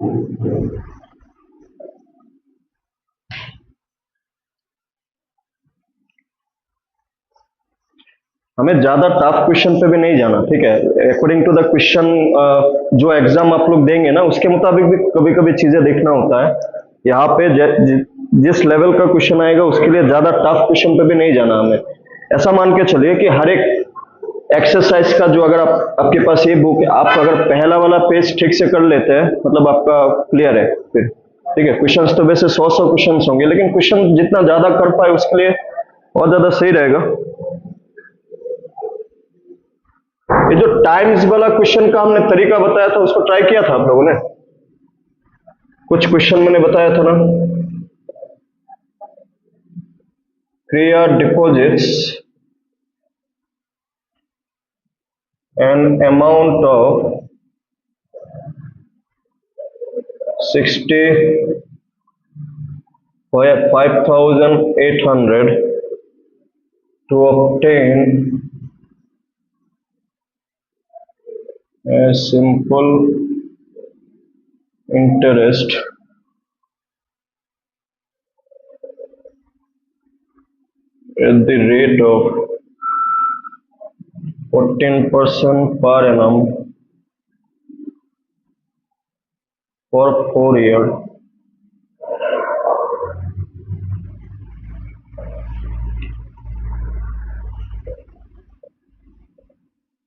हमें ज्यादा tough question पे भी नहीं जाना, ठीक है। अकॉर्डिंग टू द क्वेश्चन जो एग्जाम आप लोग देंगे ना, उसके मुताबिक भी कभी कभी चीजें देखना होता है। यहाँ पे जिस लेवल का क्वेश्चन आएगा उसके लिए ज्यादा टफ क्वेश्चन पे भी नहीं जाना हमें। ऐसा मान के चलिए कि हर एक एक्सरसाइज का जो, अगर आपके पास ये बुक है, आप अगर पहला वाला पेज ठीक से कर लेते हैं, मतलब आपका क्लियर है फिर, ठीक है। क्वेश्चंस तो वैसे 100 क्वेश्चंस होंगे, लेकिन क्वेश्चन जितना ज्यादा कर पाए उसके लिए और ज्यादा सही रहेगा। ये जो टाइम्स वाला क्वेश्चन का हमने तरीका बताया था, उसको ट्राई किया था आप लोगों ने? कुछ क्वेश्चन मैंने बताया था ना, क्रिया deposits an amount of 65,800 to obtain a simple interest at the rate of 14% per annum for 4 years.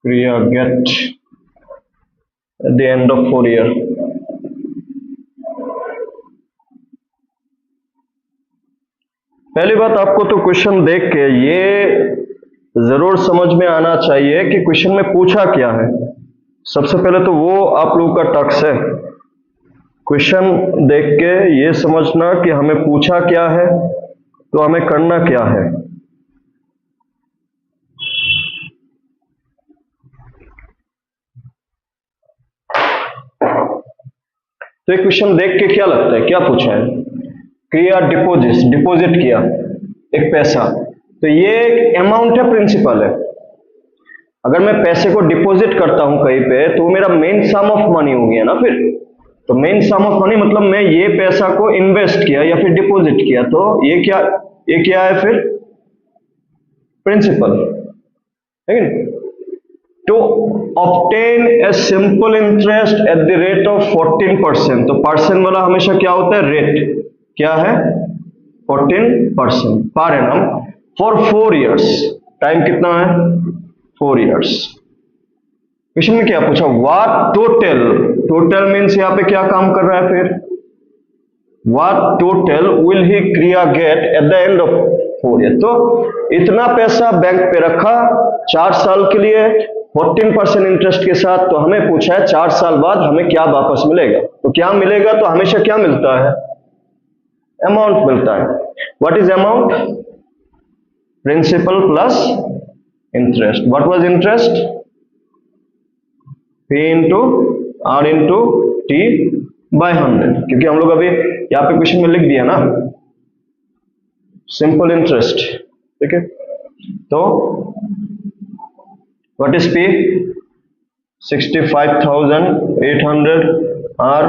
Kriya get at the end of 4 years. पहली बात, आपको तो क्वेश्चन देख के ये जरूर समझ में आना चाहिए कि क्वेश्चन में पूछा क्या है। सबसे पहले तो वो आप लोगों का टक्स है, क्वेश्चन देख के ये समझना कि हमें पूछा क्या है, तो हमें करना क्या है। तो ये क्वेश्चन देख के क्या लगता है, क्या पूछा है? क्रिया डिपॉजिट किया एक पैसा, तो ये एक अमाउंट है, प्रिंसिपल है। अगर मैं पैसे को डिपॉजिट करता हूं कहीं पे, तो मेरा मेन सम ऑफ मनी हो गया ना फिर। तो मेन सम ऑफ मनी मतलब मैं ये पैसा को इन्वेस्ट किया या फिर डिपॉजिट किया, तो ये क्या है फिर? प्रिंसिपल, है ना। To obtain a simple interest at the rate of 14%, तो परसेंट वाला हमेशा क्या होता है? रेट क्या है? 14% per annum for 4 years. Time कितना है? 4 इयर्स। क्वेश्चन में क्या पूछा? व्हाट टोटल मीन्स यहाँ पे क्या काम कर रहा है फिर? व्हाट टोटल विल ही क्रिया get at the end of 4 year. तो इतना पैसा बैंक पे रखा 4 साल के लिए 14% इंटरेस्ट के साथ, तो हमें पूछा है 4 साल बाद हमें क्या वापस मिलेगा। तो क्या मिलेगा? तो हमेशा क्या मिलता है? अमाउंट मिलता है। What is amount? Principal plus interest. What was interest? P into R into T by 100, क्योंकि हम लोग अभी यहाँ पे क्वेश्चन में लिख दिया ना, सिंपल इंटरेस्ट, ठीक है। तो what is P? 65,800 R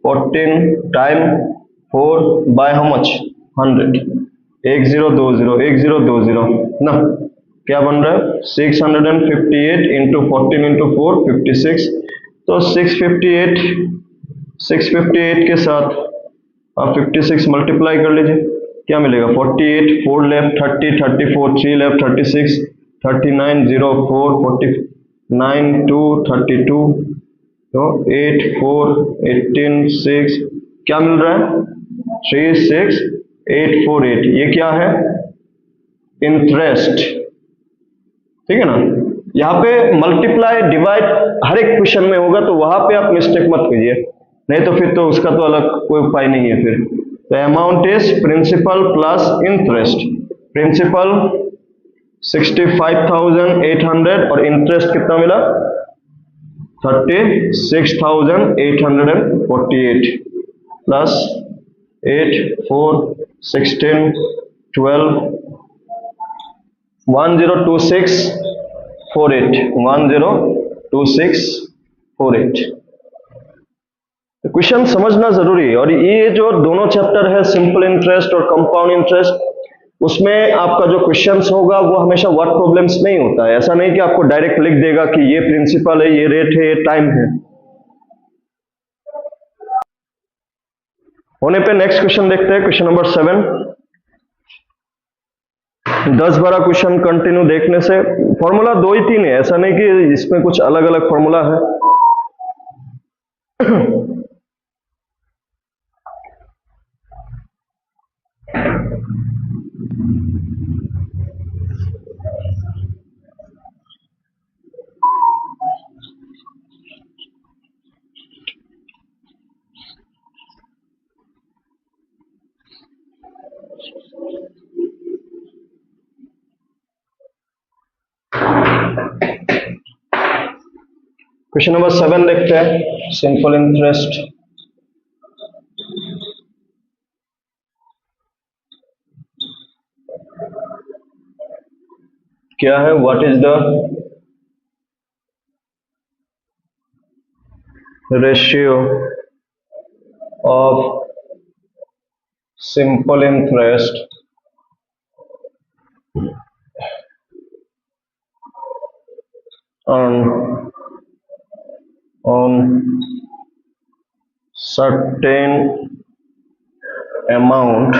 14 time 4 bye how much? 100। 1020 ना, क्या बन रहा है? 658 इंटू 14 इंटू 4 56। तो 658 के साथ आप 56 मल्टीप्लाई कर लीजिए, क्या मिलेगा? 48, 4 लेफ्ट 30, 34, 3 लेफ्ट 36, 39, 0, 4, 49, 2, 32, तो 8, 4, 18, 6, क्या मिल रहा है? 36848। ये क्या है? इंटरेस्ट, ठीक है ना। यहाँ पे मल्टीप्लाई डिवाइड हर एक क्वेश्चन में होगा, तो वहां पे आप मिस्टेक मत कीजिए, नहीं तो फिर तो उसका तो अलग कोई उपाय नहीं है फिर। तो amount is principal plus interest. Principal 65,800 और इंटरेस्ट कितना मिला? 36,848 प्लस 8, 4, 16, 12, 102648 102648। तो क्वेश्चन समझना जरूरी है। और ये जो दोनों चैप्टर है, सिंपल इंटरेस्ट और कंपाउंड इंटरेस्ट, उसमें आपका जो क्वेश्चंस होगा वो हमेशा वर्ड प्रॉब्लम्स नहीं होता है। ऐसा नहीं कि आपको डायरेक्ट लिख देगा कि ये प्रिंसिपल है, ये रेट है, ये टाइम है। होने पे नेक्स्ट क्वेश्चन देखते हैं, क्वेश्चन नंबर 7। 10-12 क्वेश्चन कंटिन्यू देखने से, फॉर्मूला 2 ही 3 है, ऐसा नहीं कि इसमें कुछ अलग अलग फॉर्मूला है। क्वेश्चन नंबर 7 देखते हैं, सिंपल इंटरेस्ट। क्या है, what is the ratio of simple interest on certain amount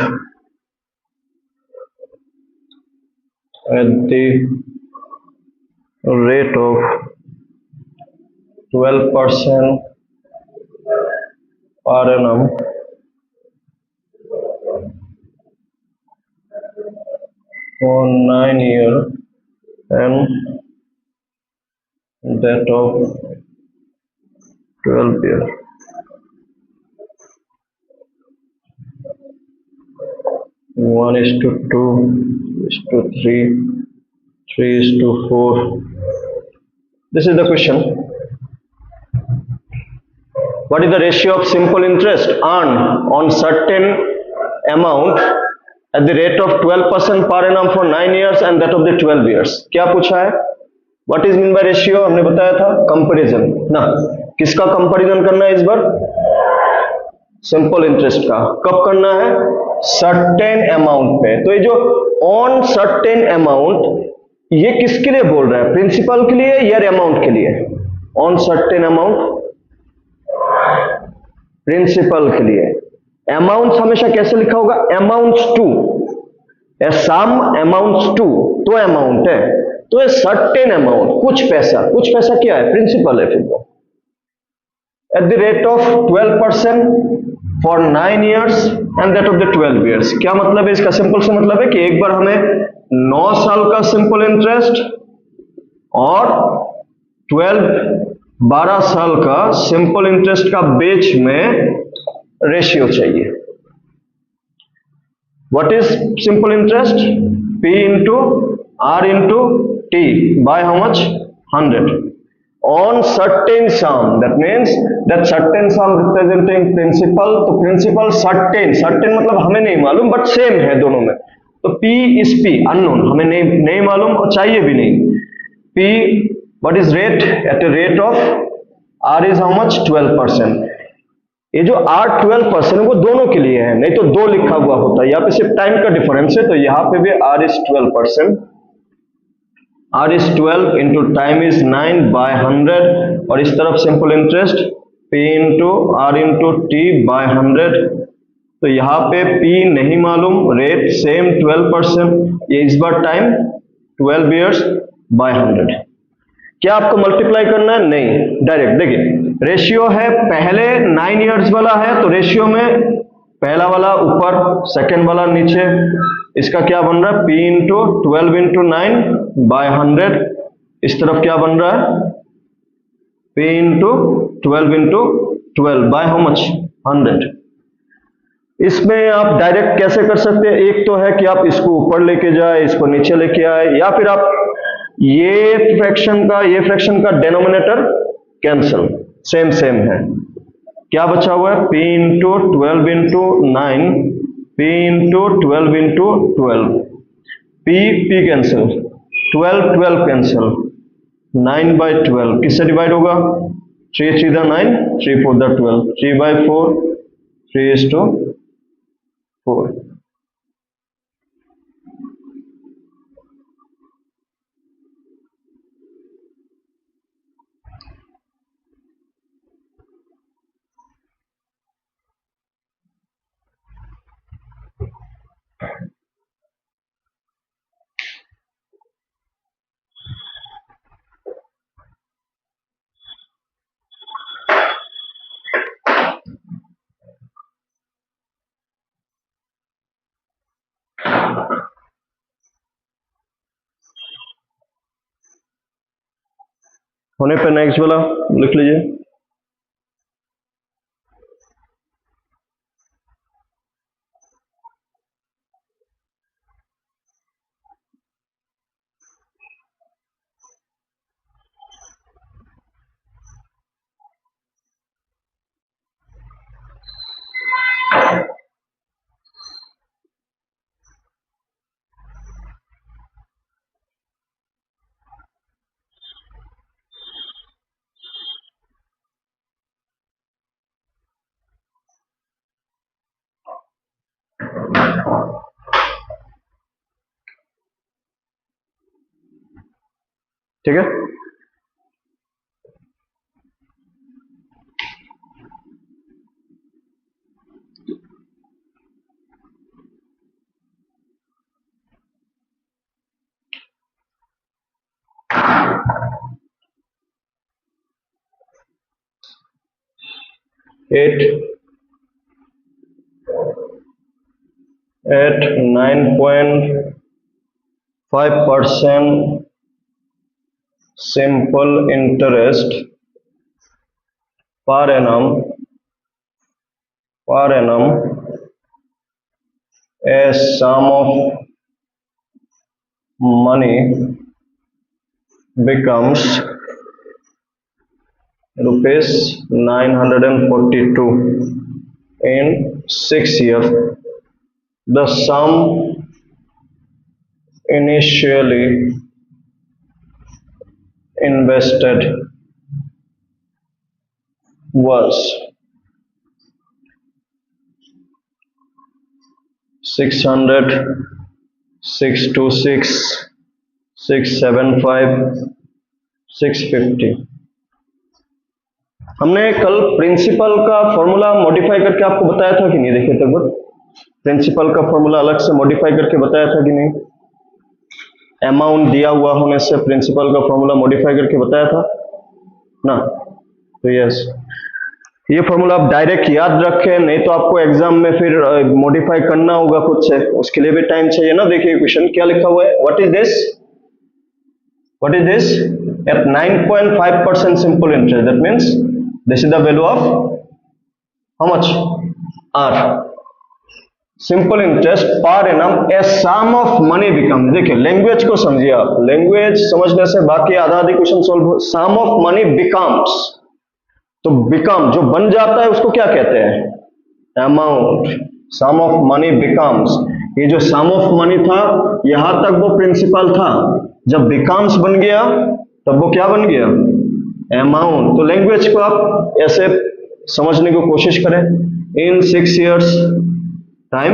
at the rate of 12% per annum for 9 years and that of 12 years. One is to 2 is to 3, 3 is to 4. This is the question. What is the ratio of simple interest earned on certain amount at the rate of 12% per annum for 9 years and that of the 12 years? क्या पूछा है? What is mean by ratio? हमने बताया था comparison ना। किसका comparison करना है इस बार? सिंपल इंटरेस्ट का। कब करना है? सर्टेन अमाउंट पे। तो ये जो ऑन सर्टेन अमाउंट, ये किसके लिए बोल रहा है? प्रिंसिपल के लिए या अमाउंट के लिए? ऑन सर्टेन अमाउंट प्रिंसिपल के लिए। अमाउंट हमेशा कैसे लिखा होगा? Amounts to, a sum amounts to, तो अमाउंट है। तो ए सर्टेन अमाउंट, कुछ पैसा, कुछ पैसा क्या है? प्रिंसिपल है। फिर तो eight the rate of 12% for 9 years and that of the 12 years। क्या मतलब है इसका? सिंपल से मतलब है कि एक बार हमें 9 साल का सिंपल इंटरेस्ट और 12 साल का सिंपल इंटरेस्ट का बीच में रेशियो चाहिए। What is simple interest? P into R into T bye how much? 100 on certain sum, that means that certain sum representing principal। तो प्रिंसिपल certain, certain मतलब हमें नहीं मालूम बट सेम है दोनों में। तो P is P, unknown, हमें नहीं मालूम और चाहिए भी नहीं। P, what is rate? at a rate of R is how much? 12%। ये जो R 12% वो दोनों के लिए है, नहीं तो 2 लिखा हुआ होता है। यहाँ पे सिर्फ टाइम का डिफरेंस है, तो यहाँ पे भी R is 12%। R is 12 into time is 9 by 100, और इस तरफ simple interest P into R into T by 100। तो यहाँ पे P नहीं मालूम, रेट सेम 12%, ये इस बार टाइम 12 years बाय 100। क्या आपको मल्टीप्लाई करना है? नहीं, डायरेक्ट। देखिए रेशियो है, पहले 9 years वाला है तो रेशियो में पहला वाला ऊपर, सेकंड वाला नीचे। इसका क्या बन रहा है? P into 12 into 9 by 100। इस तरफ क्या बन रहा है? P into 12 into 12 by how much? 100। इसमें आप डायरेक्ट कैसे कर सकते हैं? एक तो है कि आप इसको ऊपर लेके जाए, इसको नीचे लेके आए, या फिर आप ये फ्रैक्शन का डिनोमिनेटर कैंसिल, सेम सेम है। क्या बचा हुआ है? P into 12 into 9, P into 12 into 12, P cancel, 12 cancel, 9 by 12 किससे डिवाइड होगा? 3 3 the 9, 3 4 the 12, 3 by 4, 3:4. होने पे नेक्स्ट वाला लिख लीजिए। ठीक है, 8 at 9.5% simple interest per annum a sum of money becomes rupees 942 in 6 years. The sum initially invested was 600, 626, 675, 650। हमने कल प्रिंसिपल का फॉर्मूला मॉडिफाई करके आपको बताया था कि नहीं? देखिए तक प्रिंसिपल का फॉर्मूला अलग से मॉडिफाई करके बताया था कि नहीं? अमाउंट दिया हुआ होने से प्रिंसिपल का फॉर्मूला मॉडिफाई करके बताया था ना? तो यस, ये फॉर्मूला आप डायरेक्ट याद रखें, नहीं तो आपको एग्जाम में फिर मॉडिफाई करना होगा खुद से, उसके लिए भी टाइम चाहिए ना। देखिए क्वेश्चन क्या लिखा हुआ है, what is this at 9.5% simple interest, that means this is the value of how much? R. Simple interest पर annum a sum of money become. देखिए लैंग्वेज को समझिए आप, लैंग्वेज समझने से बाकी आधा आधी क्वेश्चन सॉल्व हो। सम ऑफ मनी बिकम्स, तो बिकम जो बन जाता है उसको क्या कहते हैं? Amount. Sum of money becomes, ये जो सम ऑफ मनी था यहां तक वो प्रिंसिपल था, जब बिकम्स बन गया तब वो क्या बन गया? अमाउंट। तो लैंग्वेज को आप ऐसे समझने की कोशिश करें। इन 6 years टाइम,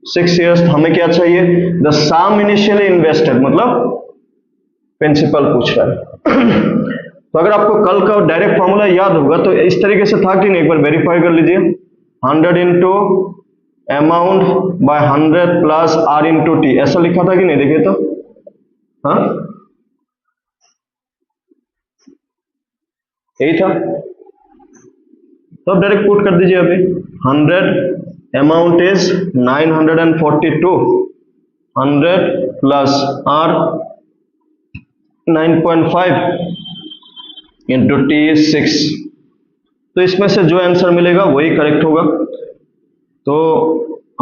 6 years हमें क्या चाहिए? द सम इनिशियली इन्वेस्टेड, मतलब प्रिंसिपल पूछ रहा है। तो अगर आपको कल का डायरेक्ट फॉर्मूला याद होगा तो इस तरीके से था कि नहीं, एक बार वेरीफाई कर लीजिए। 100 into amount by 100 plus R into T, ऐसा लिखा था कि नहीं? देखिए तो, हाँ यही था। तो अब डायरेक्ट पुट कर दीजिए अभी। 100 amount is 942, 100 plus R 9.5 into T is 6। तो इसमें से जो आंसर मिलेगा वही करेक्ट होगा। तो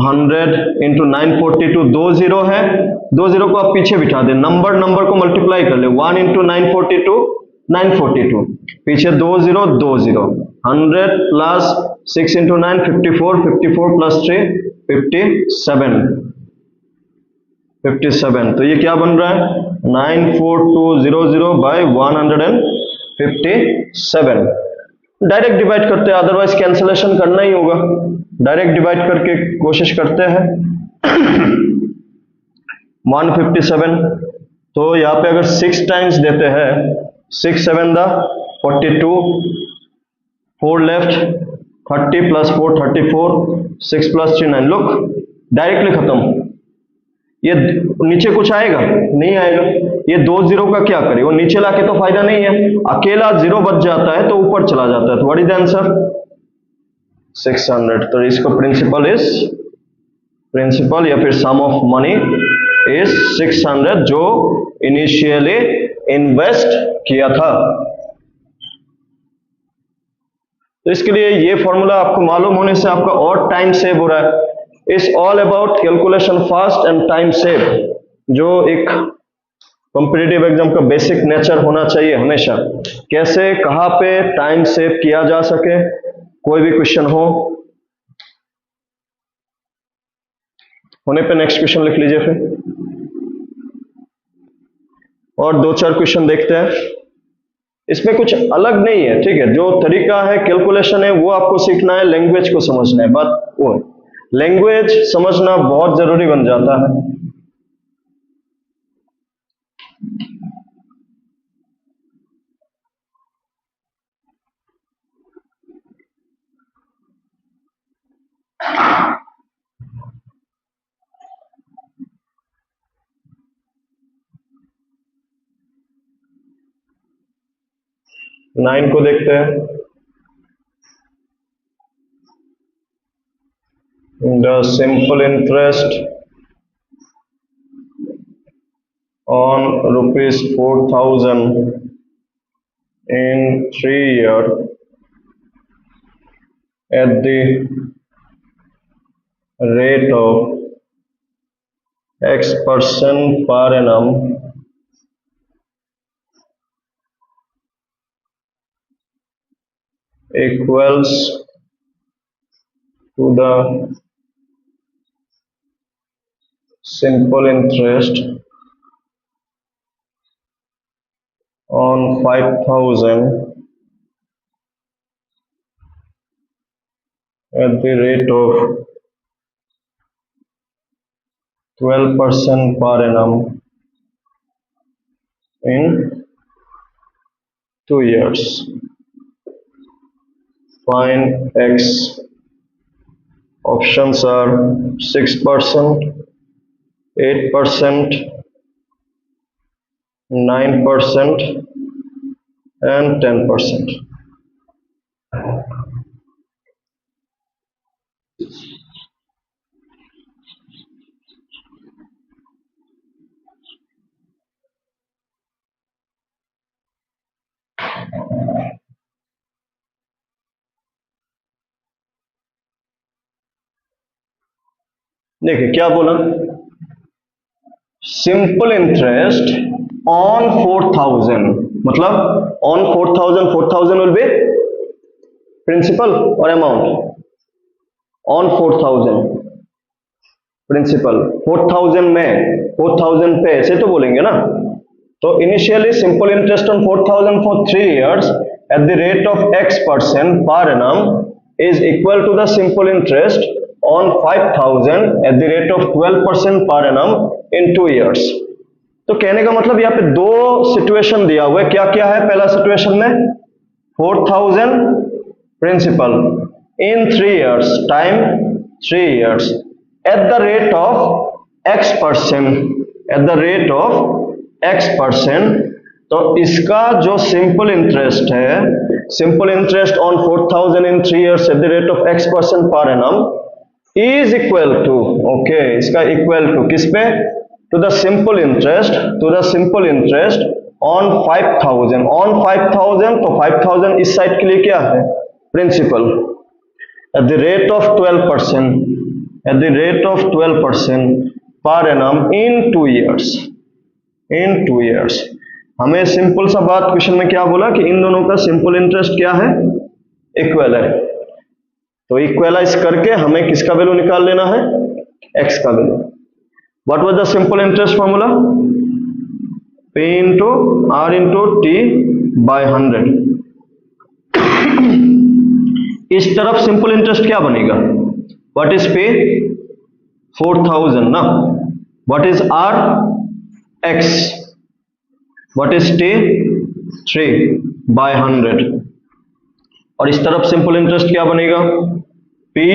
100 इंटू 942, 2 0 है, 2 0 को आप पीछे बिठा दें, नंबर को मल्टीप्लाई कर ले। 1 इंटू 942, 942, पीछे 2 0 2 0, 100 प्लस 6 इंटू 9 54, 54 प्लस 3 57, 57। तो ये क्या बन रहा है? 94200 बाय 100 57। डायरेक्ट डिवाइड करते हैं, अदरवाइज कैंसिलेशन करना ही होगा। डायरेक्ट डिवाइड करके कोशिश करते हैं। 157, तो यहाँ पे अगर 6 टाइम्स देते हैं, 6 7 दा 42, 4 left, 30 plus 4 34, 6 plus 3 9। Look, directly खत्म। ये नीचे कुछ आएगा नहीं आएगा। ये 2 जीरो का क्या करे, वो नीचे लाके तो फायदा नहीं है, अकेला जीरो बच जाता है तो ऊपर चला जाता है। तो व्हाट इज द आंसर? 600। तो इसका प्रिंसिपल या फिर सम ऑफ मनी इज 600, जो इनिशियली इन्वेस्ट किया था। तो इसके लिए ये फॉर्मूला आपको मालूम होने से आपका और टाइम सेव हो रहा है। It's all about calculation fast and time save, जो एक कॉम्पिटिटिव एग्जाम का बेसिक नेचर होना चाहिए हमेशा। कैसे कहां पे टाइम सेव किया जा सके। कोई भी क्वेश्चन होने पे नेक्स्ट क्वेश्चन लिख लीजिए फिर, और 2-4 क्वेश्चन देखते हैं। इसमें कुछ अलग नहीं है, ठीक है। जो तरीका है, कैलकुलेशन है, वो आपको सीखना है, लैंग्वेज को समझना है। बात वो है, लैंग्वेज समझना बहुत जरूरी बन जाता है। नाइन को देखते हैं। The simple interest on rupees 4,000 in 3 years at the rate of X% per annum equals to the simple interest on 5,000 at the rate of 12% per annum in 2 years. Find X. Options are 6%, 8%, 9%, and 10%. देखिए क्या बोला, simple interest on 4,000, मतलब on 4,000, 4,000 will be principal और amount. On 4,000 principal, 4,000 में 4,000 पे ऐसे तो बोलेंगे ना। तो initially simple interest on 4,000 for 3 years at the rate of X% per annum is equal to the simple interest on 5,000 at the rate of 12% per annum in 2 years। तो कहने का मतलब यहाँ पे दो सिचुएशन दिया हुआ है। क्या क्या है? पहला सिचुएशन में 4,000 principal in 3 years, time 3 years, at the rate of X%, at the rate of X%। तो इसका जो सिंपल इंटरेस्ट है, simple interest on 4,000 in 3 years at the rate of X% per annum is equal to, okay, इसका equal to किस पे? To the simple interest, to the simple interest on 5,000, on 5,000। तो 5,000 इस side के लिए क्या है? Principal, at the rate of 12%, at the rate of 12% per annum in 2 years, in 2 years। हमें सिंपल सा बात क्वेश्चन में क्या बोला कि इन दोनों का सिंपल इंटरेस्ट क्या है? इक्वल है। तो इक्वलाइज करके हमें किसका वैल्यू निकाल लेना है? एक्स का value. What was the simple interest formula? P into R into T by 100। इस तरफ सिंपल इंटरेस्ट क्या बनेगा? What is P? 4000 ना। What is R? X. What is T? 3 bye 100। और इस तरफ सिंपल इंटरेस्ट क्या बनेगा? P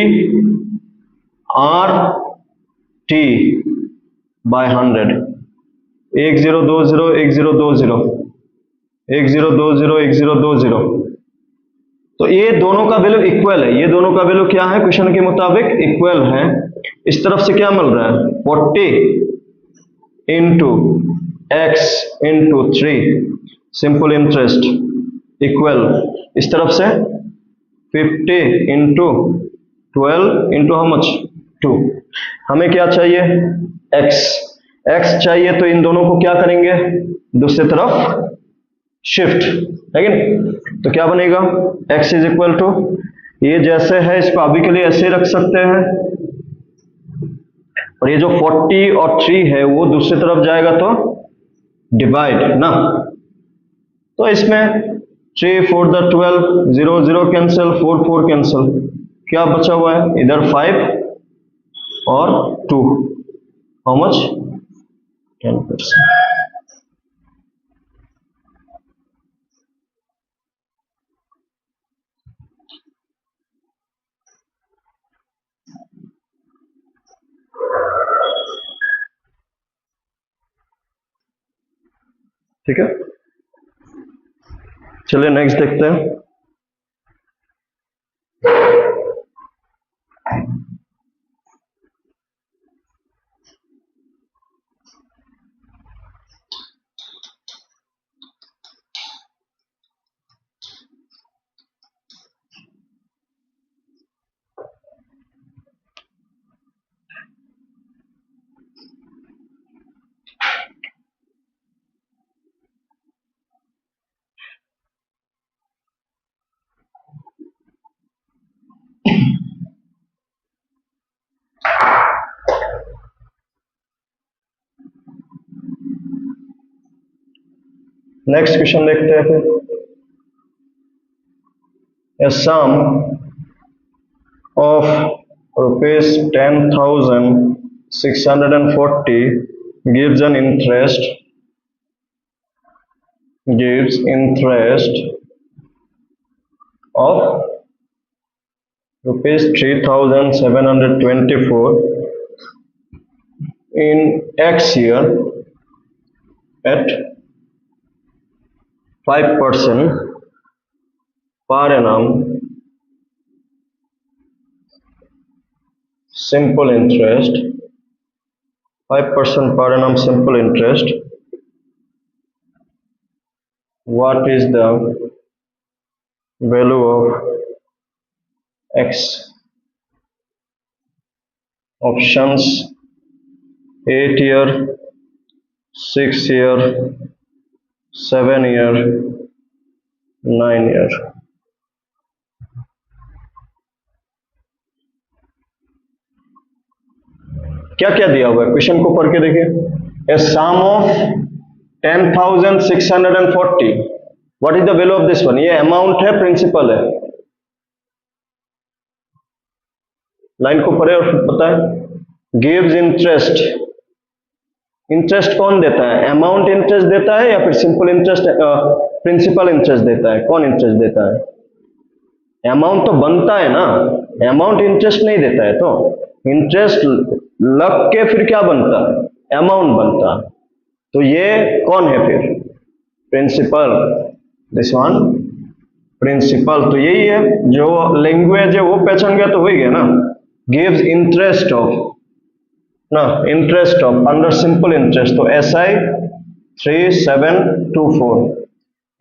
R T by 100। 1020 1020 1020 1020। तो ये दोनों का वैल्यू इक्वल है। ये दोनों का वैल्यू क्या है? क्वेश्चन के मुताबिक इक्वल है। इस तरफ से क्या मिल रहा है? 40 into x into 3 simple interest equal. इस तरफ से 50 इंटू 12 इंटू हाउ मच? 2। हमें क्या चाहिए? एक्स। एक्स चाहिए तो इन दोनों को क्या करेंगे? दूसरी तरफ शिफ्ट, है कि नहीं? तो क्या बनेगा? x इज इक्वल टू, ये जैसे है इसको अभी के लिए ऐसे रख सकते हैं, और ये जो 40 और 3 है वो दूसरी तरफ जाएगा तो डिवाइड ना। तो इसमें 3 4 द 12, 0 0 कैंसिल, 4 4 कैंसिल, क्या बचा हुआ है? इधर 5 और 2, हाउ मच? 10%। ठीक है, चलिए नेक्स्ट देखते हैं। नेक्स्ट क्वेश्चन देखते हैं फिर। A sum of rupees 10,640 gives interest of rupees 3,724 in X year at 5% per annum simple interest, 5% per annum simple interest. What is the value of X? Options: 8 year, 6 year, 7 year, 9 year. क्या क्या दिया हुआ है? Question को पढ़ के देखिए। A sum of 10,640, what is the value of this one? ये अमाउंट है, प्रिंसिपल है। लाइन को पढ़े और फिर पता है। गिव्स इंटरेस्ट, इंटरेस्ट कौन देता है? अमाउंट इंटरेस्ट देता है या फिर सिंपल इंटरेस्ट, प्रिंसिपल इंटरेस्ट देता है? कौन इंटरेस्ट देता है? अमाउंट तो बनता है ना, अमाउंट इंटरेस्ट नहीं देता है। तो इंटरेस्ट लग के फिर क्या बनता है? अमाउंट बनता है। तो ये कौन है फिर? Principal, this one principal. तो यही है, जो लैंग्वेज है वो पहचान गया तो हो ही गया ना। गिव्स इंटरेस्ट ऑफ ना, interest of under simple interest, तो SI 3724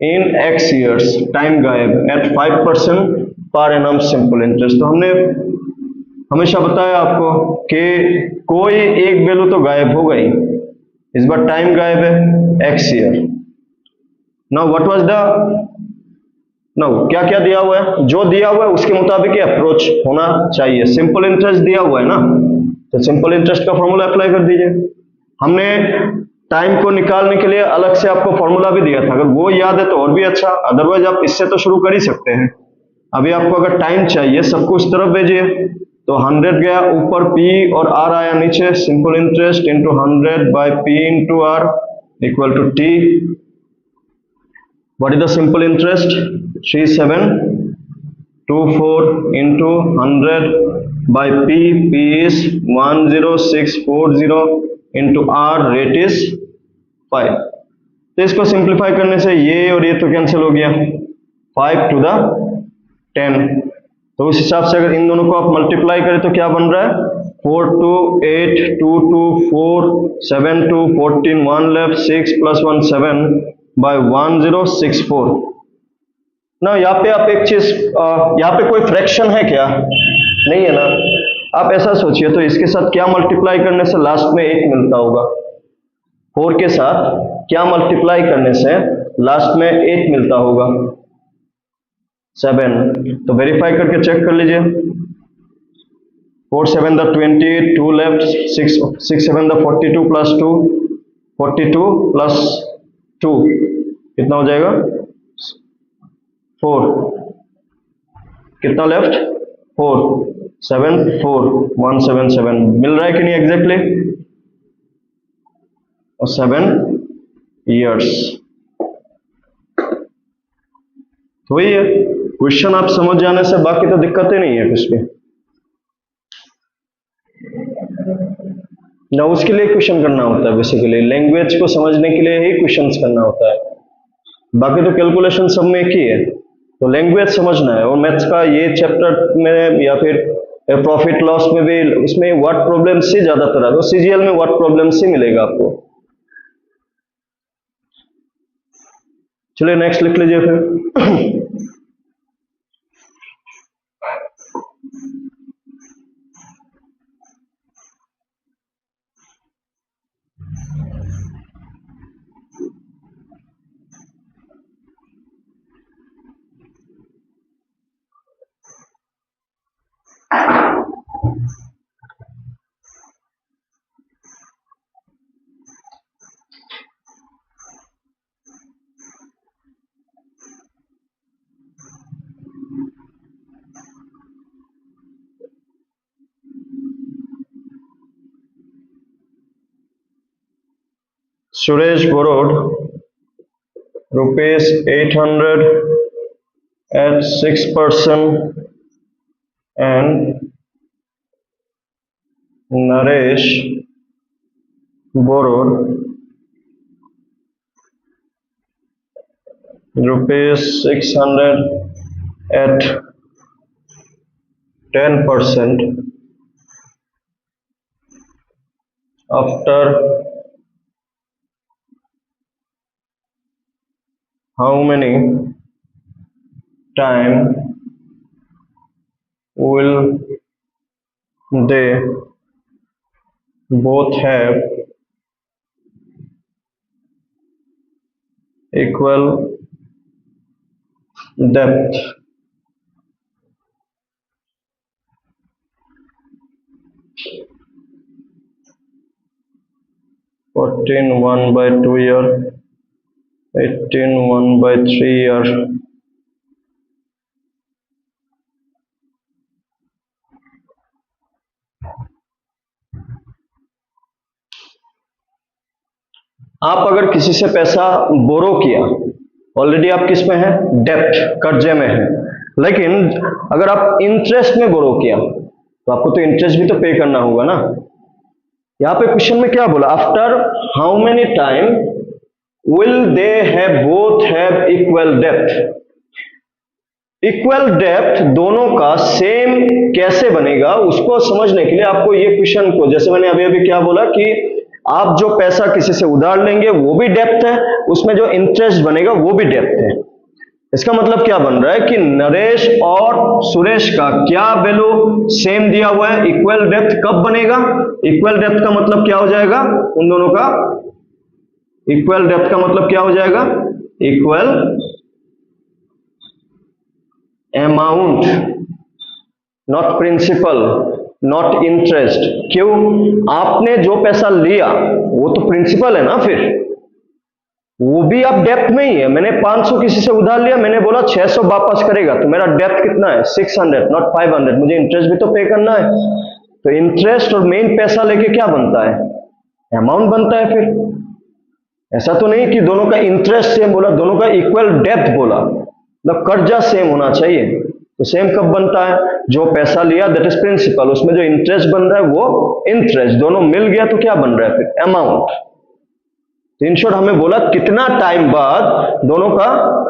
इन X years, टाइम गायब, eight 5% per annum simple interest. तो हमने हमेशा बताया आपको कि कोई एक वैल्यू तो गायब हो गई, इस बार टाइम गायब है, X year। Now what was the, now क्या क्या दिया हुआ है? जो दिया हुआ है उसके मुताबिक अप्रोच होना चाहिए। सिंपल इंटरेस्ट दिया हुआ है ना, तो सिंपल इंटरेस्ट का फॉर्मूला अप्लाई कर दीजिए। हमने टाइम को निकालने के लिए अलग से आपको फॉर्मूला भी दिया था, अगर वो याद है तो और भी अच्छा, अदरवाइज आप इससे तो शुरू कर ही सकते हैं। अभी आपको अगर टाइम चाहिए, सबको इस तरफ भेजिए, तो 100 गया ऊपर, P और R आया नीचे, simple interest into 100 by P into R equal to T। What is the simple interest? 3724 into 100 by P, P is 10640 into R, rate is 5। तो इसको सिंप्लीफाई करने से ये और ये तो कैंसिल हो गया, 5 टू द 10। तो उस हिसाब से अगर इन दोनों को आप मल्टीप्लाई करें तो क्या बन रहा है? 4 2 8 2 2 4 7 2 14 1 लेफ्ट 6 प्लस 1 7 बाय 1064 ना। यहाँ पे आप एक चीज, यहाँ पे कोई फ्रैक्शन है क्या? नहीं है ना। आप ऐसा सोचिए, तो इसके साथ क्या मल्टीप्लाई करने से लास्ट में 8 मिलता होगा? 4 के साथ क्या मल्टीप्लाई करने से लास्ट में 8 मिलता होगा? 7। तो वेरीफाई करके चेक कर लीजिए। 4 7 the 20, 2 left, 6 7 the 42 plus 2, 42 plus 2 कितना हो जाएगा? 4। कितना लेफ्ट? 4 7 4 177 मिल रहा है कि नहीं एग्जैक्टली? और 7 इयर्स। तो वही है, क्वेश्चन आप समझ जाने से बाकी तो दिक्कतें नहीं है कुछ भी ना। उसके लिए क्वेश्चन करना होता है, बेसिकली लैंग्वेज को समझने के लिए ही क्वेश्चंस करना होता है, बाकी तो कैलकुलेशन सब में एक ही है। तो लैंग्वेज समझना है। और मैथ्स का ये चैप्टर में या फिर प्रॉफिट लॉस में भी, उसमें व्हाट प्रॉब्लम से ज्यादातर है, तो सीजीएल में व्हाट प्रॉब्लम से मिलेगा आपको। चलिए नेक्स्ट लिख लीजिए फिर। Suresh borrowed rupees 800 at 6% and Naresh borrowed rupees 600 at 10% after how many time will they both have equal depth? Fourteen 1/2 year, 18 1/3 year. आप अगर किसी से पैसा बोरो किया, ऑलरेडी आप किस में है? डेप्ट, कर्जे में है। लेकिन अगर आप इंटरेस्ट में बोरो किया तो आपको तो इंटरेस्ट भी तो पे करना होगा ना। यहाँ पे क्वेश्चन में क्या बोला? After how many time will they have both have equal depth. Equal depth दोनों का सेम कैसे बनेगा, उसको समझने के लिए आपको ये क्वेश्चन को, जैसे मैंने अभी अभी क्या बोला कि आप जो पैसा किसी से उधार लेंगे वो भी डेप्थ है, उसमें जो इंटरेस्ट बनेगा वो भी डेप्थ है। इसका मतलब क्या बन रहा है कि नरेश और सुरेश का क्या वैल्यू सेम दिया हुआ है, इक्वल डेप्थ कब बनेगा? इक्वल डेप्थ का मतलब क्या हो जाएगा? उन दोनों का इक्वल डेप्थ का मतलब क्या हो जाएगा? Equal amount, not principal, not interest. क्यों? आपने जो पैसा लिया वो तो प्रिंसिपल है ना, फिर वो भी आप डेप्थ में ही है। मैंने 500 किसी से उधार लिया, मैंने बोला 600 वापस करेगा, तो मेरा डेप्थ कितना है? 600 नॉट 500। मुझे इंटरेस्ट भी तो पे करना है। तो इंटरेस्ट और मेन पैसा लेके क्या बनता है? अमाउंट बनता है। फिर ऐसा तो नहीं कि दोनों का इंटरेस्ट सेम बोला, दोनों का इक्वल डेप्थ बोला, मतलब कर्जा सेम होना चाहिए। तो सेम कब बनता है? जो पैसा लिया दैट इज प्रिंसिपल, उसमें जो इंटरेस्ट बन रहा है वो इंटरेस्ट, दोनों मिल गया तो क्या बन रहा है? फिर अमाउंट। तो इन शॉर्ट हमें बोला कितना टाइम बाद दोनों का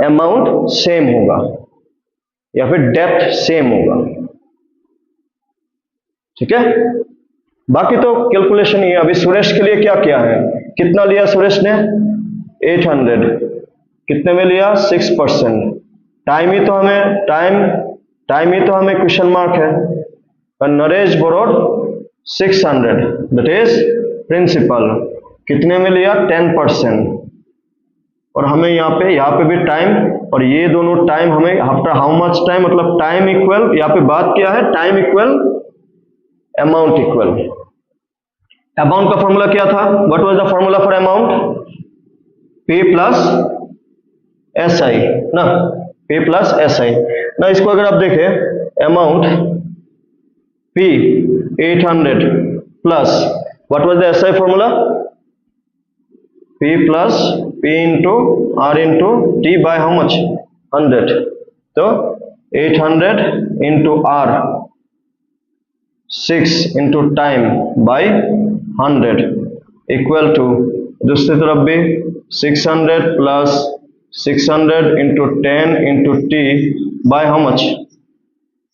अमाउंट सेम होगा या फिर डेप्थ सेम होगा। ठीक है, बाकी तो कैलकुलेशन ही है। अभी सुरेश के लिए क्या क्या है? कितना लिया सुरेश ने? 800। कितने में लिया? 6%। टाइम ही तो हमें क्वेश्चन मार्क है। और Naresh borrowed 600 that is principal. कितने में लिया? 10%। और हमें यहाँ पे भी टाइम, और ये दोनों टाइम हमें आफ्टर हाउ मच टाइम, मतलब टाइम इक्वल, यहाँ पे बात क्या है? Time equal amount equal. Amount का फॉर्मूला क्या था? What was the formula for amount? P plus SI ना, P प्लस SI ना। इसको अगर आप देखें, amount P 800 plus what was the SI formula? P plus P into R into T bye how much? 100। तो 800 into R 6 into time bye 100 equal to दूसरी तरफ भी 600 plus 600 into 10 into T by how much?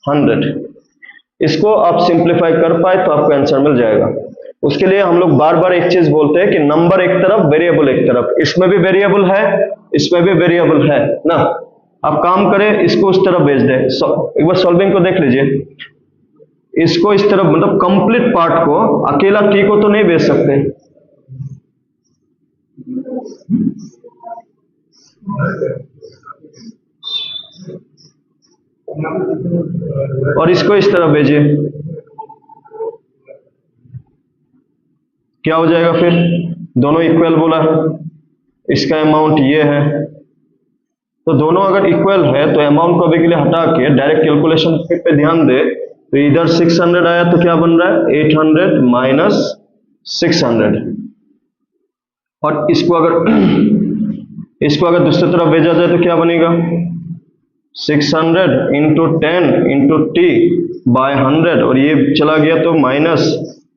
100। इसको आप simplify कर पाए तो आपको आंसर मिल जाएगा। उसके लिए हम लोग बार बार एक चीज बोलते हैं कि नंबर एक तरफ, वेरिएबल एक तरफ। इसमें भी वेरिएबल है, इसमें भी वेरिएबल है ना। आप काम करें, इसको उस तरफ भेज दें। एक बार सॉल्विंग को देख लीजिए, इसको इस तरफ, मतलब कंप्लीट पार्ट को, अकेला टी को तो नहीं भेज सकते। और इसको इस तरफ भेजिए, क्या हो जाएगा? फिर दोनों इक्वल बोला है, इसका अमाउंट ये है। तो दोनों अगर इक्वल है तो अमाउंट को अभी के लिए हटा के डायरेक्ट कैलकुलेशन पे ध्यान दे, तो इधर 600 आया तो क्या बन रहा है? 800 माइनस 600। और इसको अगर दूसरी तरफ भेजा जाए तो क्या बनेगा? 600 इंटू 10 इंटू टी बाय 100, और ये चला गया तो minus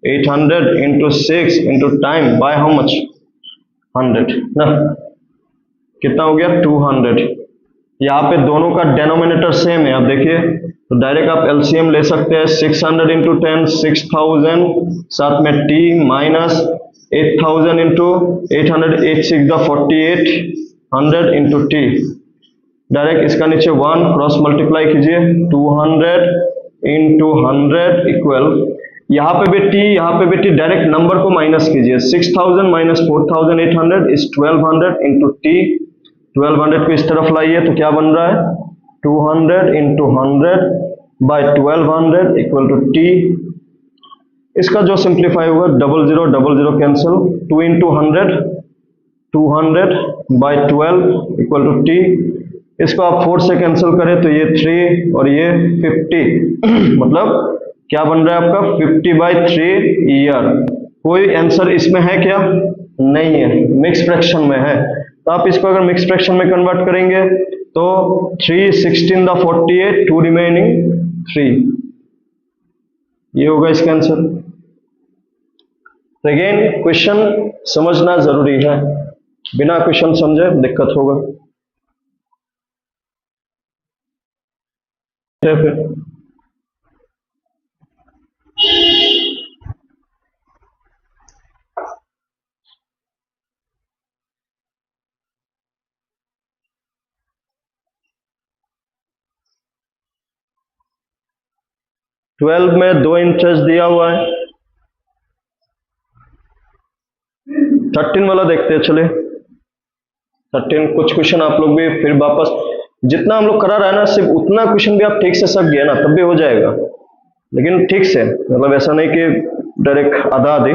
800 into 6 into time bye how much? 100 ना। कितना हो गया? 200। यहाँ पे दोनों का डेनोमिनेटर सेम है, आप देखिए, तो डायरेक्ट आप एलसीएम ले सकते हैं। 600 इंटू 10 6000, साथ में T minus 8000 into 800, 8 6 48, 100 into T. Direct इसका नीचे 1 क्रॉस मल्टीप्लाई कीजिए, 200 इंटू 100 इक्वल, यहाँ पे भी टी, डायरेक्ट नंबर को माइनस कीजिए। 6000 माइनस 4800 इज 1200 इंटू टी। 1200 को इस तरफ लाइए तो क्या बन रहा है? 200 into 100 by 1200 equal to T. इसका जो सिंप्लीफाई होगा, 00 cancel, 2 into 100 200 by 12 equal to T. इसको आप 4 से कैंसिल करें तो ये 3 और ये 50 मतलब क्या बन रहा है आपका? 50/3 ईयर। कोई आंसर इसमें है क्या? नहीं है, मिक्स फ्रैक्शन में है। तो आप इसको अगर मिक्स फ्रैक्शन में कन्वर्ट करेंगे तो 3 16/48, 2 रिमेनिंग 3, ये होगा इसका आंसर। अगेन क्वेश्चन समझना जरूरी है, बिना क्वेश्चन समझे दिक्कत होगा। फिर 12 में 2 इंटरेस्ट दिया हुआ है। 13 वाला देखते हैं, चले 13 कुछ क्वेश्चन आप लोग भी फिर वापस, जितना हम लोग करा रहा है ना, सिर्फ उतना क्वेश्चन भी आप ठीक से सक गए ना तब भी हो जाएगा। लेकिन ठीक से, मतलब ऐसा नहीं कि डायरेक्ट आधा आधी।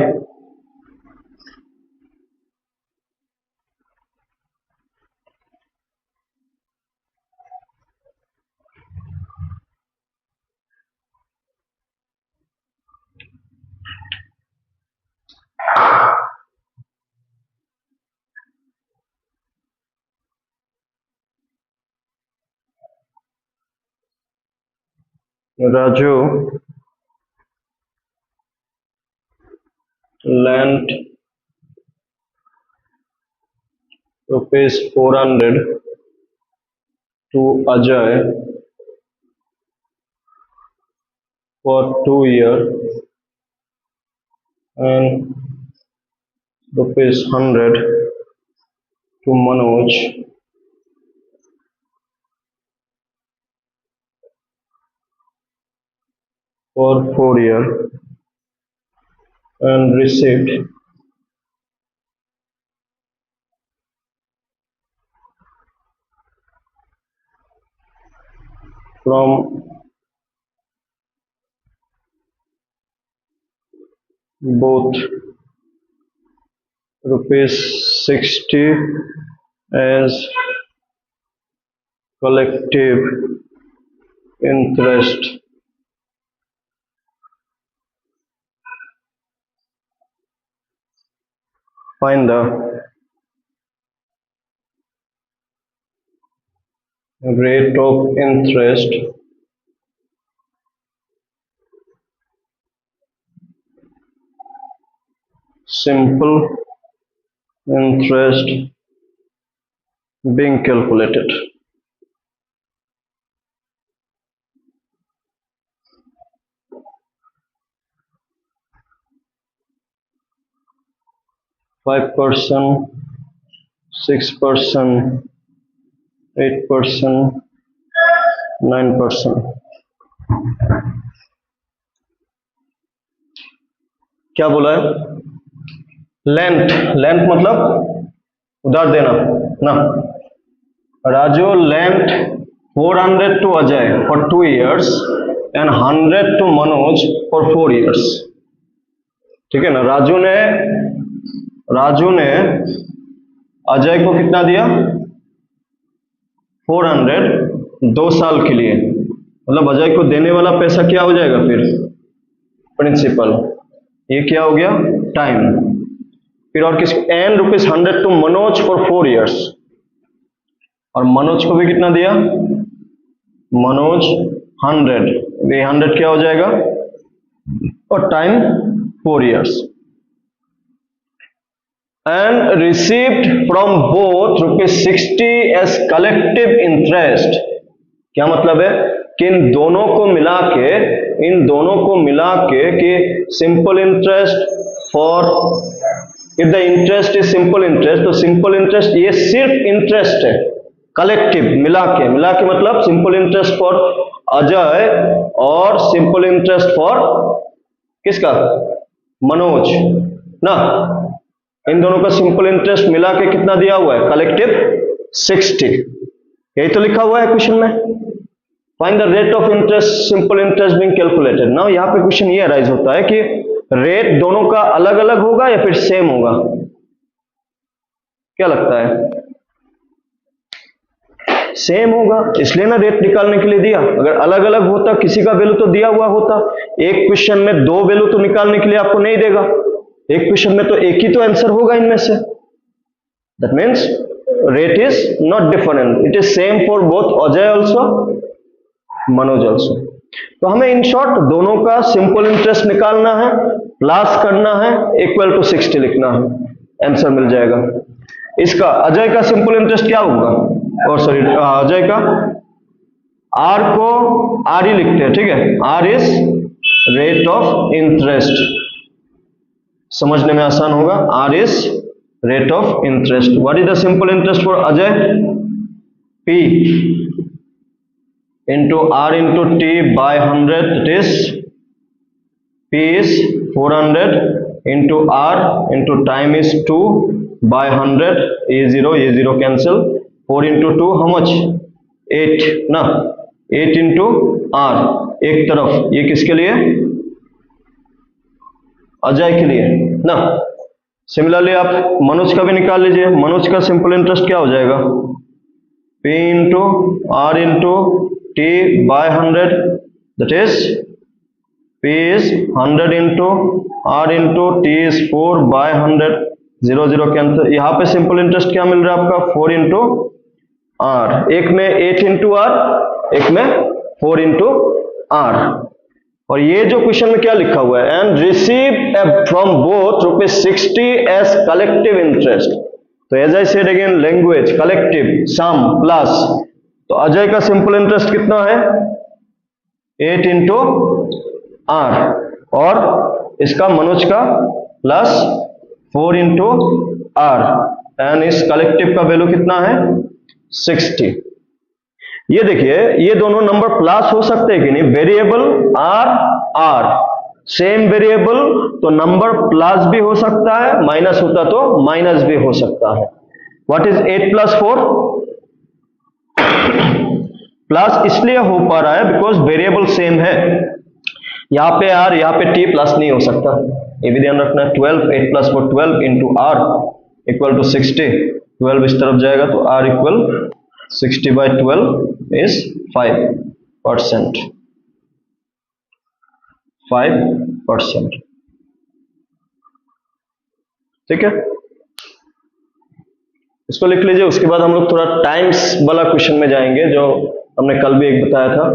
Raju lent ₹400 to Ajay for 2 years and ₹100 to Manoj for 4 years and received from both ₹60 as collective interest. Find the rate of interest simple interest being calculated. %5, 6%, 8%, 9%. क्या बोला है? लेंथ, लेंथ मतलब उधार देना ना। Raju length 400 to Ajay for 2 years and 100 to Manoj for 4 years. ठीक है ना। राजू ने अजय को कितना दिया? 400 2 साल के लिए, मतलब अजय को देने वाला पैसा क्या हो जाएगा फिर? प्रिंसिपल। ये क्या हो गया? टाइम। फिर और किस एन ₹100 टू मनोज फॉर 4 years, और मनोज को भी कितना दिया? मनोज 100, ये 100 क्या हो जाएगा? और time 4 years and received from both ₹60 as collective interest. क्या मतलब है कि इन दोनों को मिला के कि simple interest for, if the interest is simple interest, तो सिंपल इंटरेस्ट ये सिर्फ इंटरेस्ट है, कलेक्टिव मिला के मतलब सिंपल इंटरेस्ट फॉर अजय और सिंपल इंटरेस्ट फॉर किसका? मनोज ना। इन दोनों का सिंपल इंटरेस्ट मिला के कितना दिया हुआ है? कलेक्टिव 60। यही तो लिखा हुआ है क्वेश्चन में। Find the rate of interest simple interest being calculated. Now यहाँ पे क्वेश्चन ये अराइज होता है कि रेट दोनों का अलग अलग होगा या फिर सेम होगा? क्या लगता है? सेम होगा, इसलिए ना रेट निकालने के लिए दिया। अगर अलग अलग होता, किसी का वैल्यू तो दिया हुआ होता, एक क्वेश्चन में 2 वैल्यू तो निकालने के लिए आपको नहीं देगा, एक क्वेश्चन में तो एक ही तो आंसर होगा इनमें से। That means rate is not different, it is same for both Ajay also, Manoj also. तो हमें इन शॉर्ट दोनों का सिंपल इंटरेस्ट निकालना है, प्लस करना है, इक्वल टू 60 लिखना है, आंसर मिल जाएगा। इसका अजय का सिंपल इंटरेस्ट क्या होगा? और सॉरी अजय का आर को आर ही लिखते हैं, ठीक है। R is rate of interest, समझने में आसान होगा। R is rate of interest. What is the simple interest for Ajay? P into r into t by 100, that is p is 400 into r into time is 2 by 100, a 0 cancel, 4 into 2 how much? 8 ना, 8 into r एक तरफ, ये किसके लिए, अजय के लिए ना। Similarly आप मनोज का भी निकाल लीजिए। मनोज का सिंपल इंटरेस्ट क्या हो जाएगा, P into R into T by 100, that is P is 100 into R into T is 4 by 100, 0 0 cancel. यहाँ पे सिंपल इंटरेस्ट क्या मिल रहा है आपका, 4 इंटू आर, एक में 8 इंटू आर, एक में 4 इंटू आर। और ये जो क्वेश्चन में क्या लिखा हुआ है, and receive from both ₹60 as collective interest. तो as I said again, language collective sum plus, तो अजय का सिंपल इंटरेस्ट कितना है, 8 इंटू आर, और इसका मनोज का प्लस 4 इंटू आर, एंड इस कलेक्टिव का वैल्यू कितना है, 60। ये देखिए, ये दोनों नंबर प्लस हो सकते हैं कि नहीं, variable R R same variable, तो नंबर प्लस भी हो सकता है, माइनस होता तो माइनस भी हो सकता है। व्हाट इज 8 प्लस 4, प्लस इसलिए हो पा रहा है बिकॉज वेरिएबल सेम है। यहाँ पे आर, यहाँ पे टी प्लस नहीं हो सकता, ये भी ध्यान रखना है। 12, 8 plus 4 12 into R equal to 60, 12 इस तरफ जाएगा तो आर इक्वल 60 by 12 is 5%, 5%। ठीक है, इसको लिख लीजिए। उसके बाद हम लोग थोड़ा टाइम्स वाला क्वेश्चन में जाएंगे, जो हमने कल भी एक बताया था,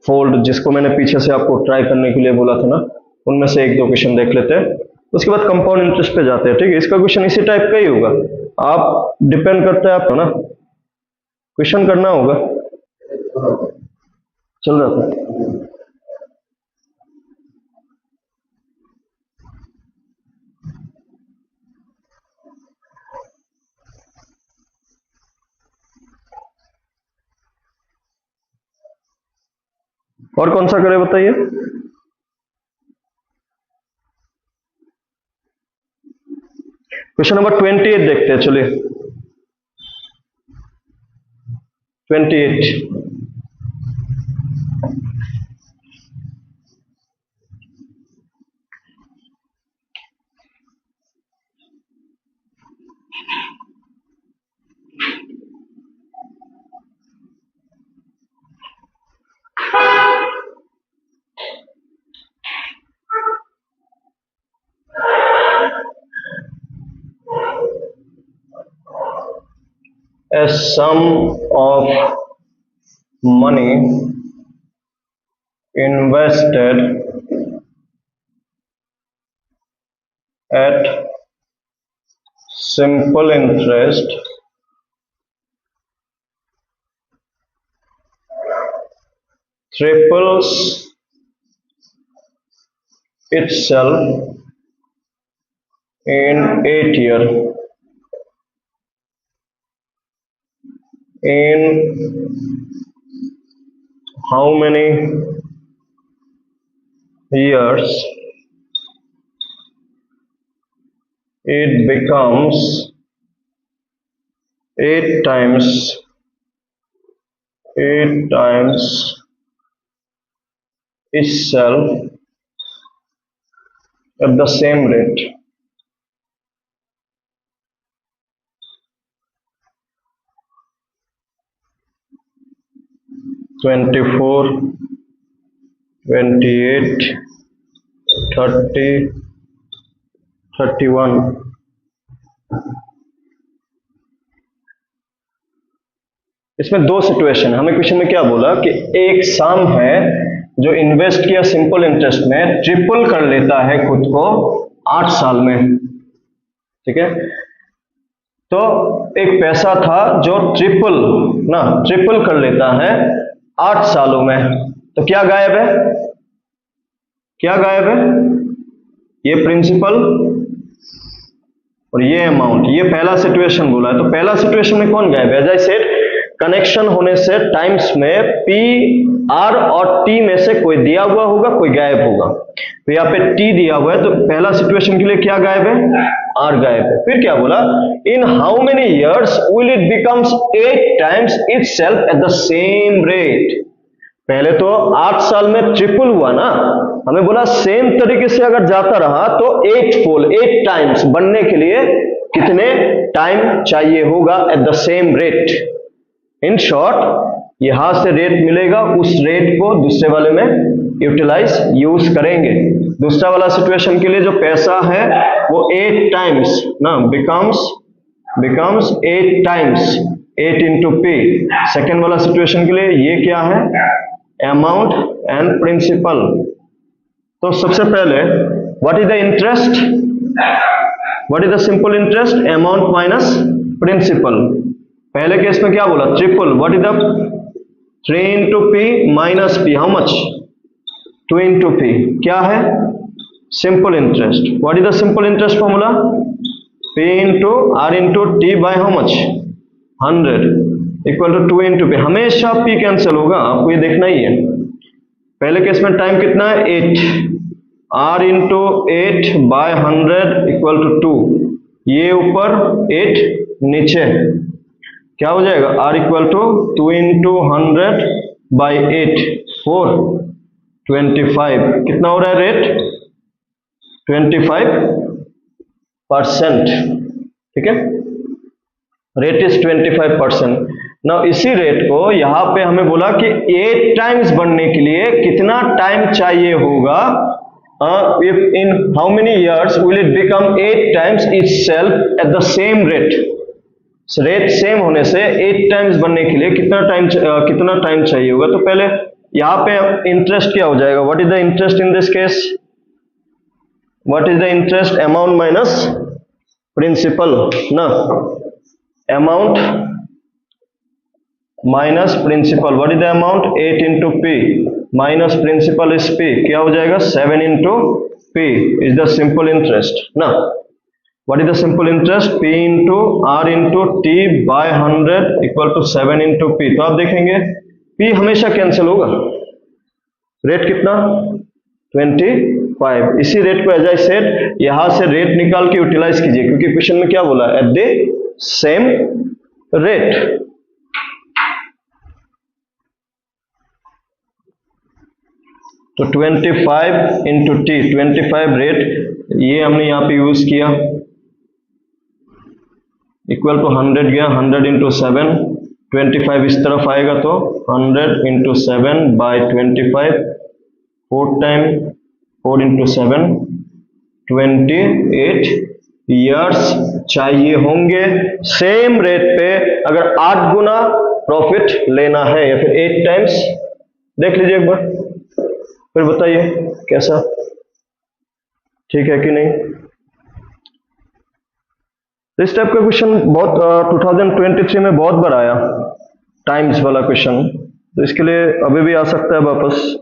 फोल्ड, जिसको मैंने पीछे से आपको ट्राई करने के लिए बोला था ना, उनमें से एक दो क्वेश्चन देख लेते हैं। उसके बाद कंपाउंड इंटरेस्ट पे जाते हैं। ठीक है, इसका क्वेश्चन इसी टाइप का ही होगा, आप डिपेंड करता है आपको ना, क्वेश्चन करना होगा। चल रहा था, और कौन सा करे बताइए। क्वेश्चन नंबर 28 देखते हैं, चलिए 28। A sum of money invested at simple interest triples itself in 8 years. In how many years it becomes 8 times itself at the same rate. (24, 28, 30, 31). इसमें दो सिचुएशन है। हमें क्वेश्चन में क्या बोला कि एक सम है जो इन्वेस्ट किया सिंपल इंटरेस्ट में, ट्रिपल कर लेता है खुद को 8 साल में। ठीक है, तो एक पैसा था जो ट्रिपल कर लेता है 8 सालों में, तो क्या गायब है, क्या गायब है, ये प्रिंसिपल और ये अमाउंट। ये पहला सिचुएशन बोला है, तो पहला सिचुएशन में कौन गायब है, एज आई सेड, कनेक्शन होने से टाइम्स में पी आर और टी में से कोई दिया हुआ होगा, कोई गायब होगा। तो यहाँ पे टी दिया हुआ है, तो पहला सिचुएशन के लिए क्या गायब है, आर गायब है। फिर क्या बोला, in how many years will it becomes 8 times itself at the same rate. पहले तो 8 साल में ट्रिपल हुआ ना, हमें बोला सेम तरीके से अगर जाता रहा तो 8 टाइम्स बनने के लिए कितने टाइम चाहिए होगा at the same rate. In short यहां से रेट मिलेगा, उस रेट को दूसरे वाले में यूज करेंगे। दूसरा वाला सिचुएशन के लिए जो पैसा है वो 8 टाइम्स ना becomes 8 times 8 into P. Second वाला सिचुएशन के लिए ये क्या है, अमाउंट एंड प्रिंसिपल। तो सबसे पहले what is the interest, what is the simple interest, amount minus principal. पहले केस में क्या बोला, triple, what is the 3 into P minus P, how much 2 into P, क्या है simple interest. What is the simple interest formula, P into R into T by how much 100 equal to 2 into P. हमेशा P cancel होगा, आपको ये देखना ही है। पहले case में टाइम कितना है 8, R into 8 by 100 equal to 2, ये ऊपर 8 नीचे, क्या हो जाएगा R equal to 2 into 100 by 8 4 25, कितना हो रहा है रेट 25%, ठीक है, रेट इज 25%। ना इसी रेट को यहां पे हमें बोला कि 8 टाइम्स बनने के लिए कितना टाइम चाहिए होगा, if in how many years will it become 8 times itself at the same rate। Rate same होने से 8 टाइम्स बनने के लिए कितना टाइम चाहिए होगा। तो पहले यहां पे इंटरेस्ट क्या हो जाएगा, what is the interest in this case, what is the interest, amount minus principal ना, amount minus principal, what is the amount 8 into P minus principal is P, क्या हो जाएगा 7 into P is the simple interest ना। What is the simple interest, P into R into T by 100 equal to 7 into P. तो आप देखेंगे P हमेशा cancel होगा, rate कितना 25। इसी रेट को एज आई सेड यहां से रेट निकाल के यूटिलाइज कीजिए, क्योंकि क्वेश्चन में क्या बोला, एट द सेम रेट। तो 25 इंटू टी, 25 रेट ये हमने यहाँ पे यूज किया, इक्वल टू 100 गया, 100 इंटू 7, 25 इस तरफ आएगा तो 100 into 7 by 25, 4 time 4 into 7 28 years चाहिए होंगे सेम रेट पे, अगर 8 गुना प्रॉफिट लेना है या फिर 8 टाइम्स। देख लीजिए एक बार, फिर बताइए कैसा, ठीक है कि नहीं। इस टाइप का क्वेश्चन बहुत 2023 में बहुत बार आया, टाइम्स वाला क्वेश्चन, तो इसके लिए अभी भी आ सकता है वापस।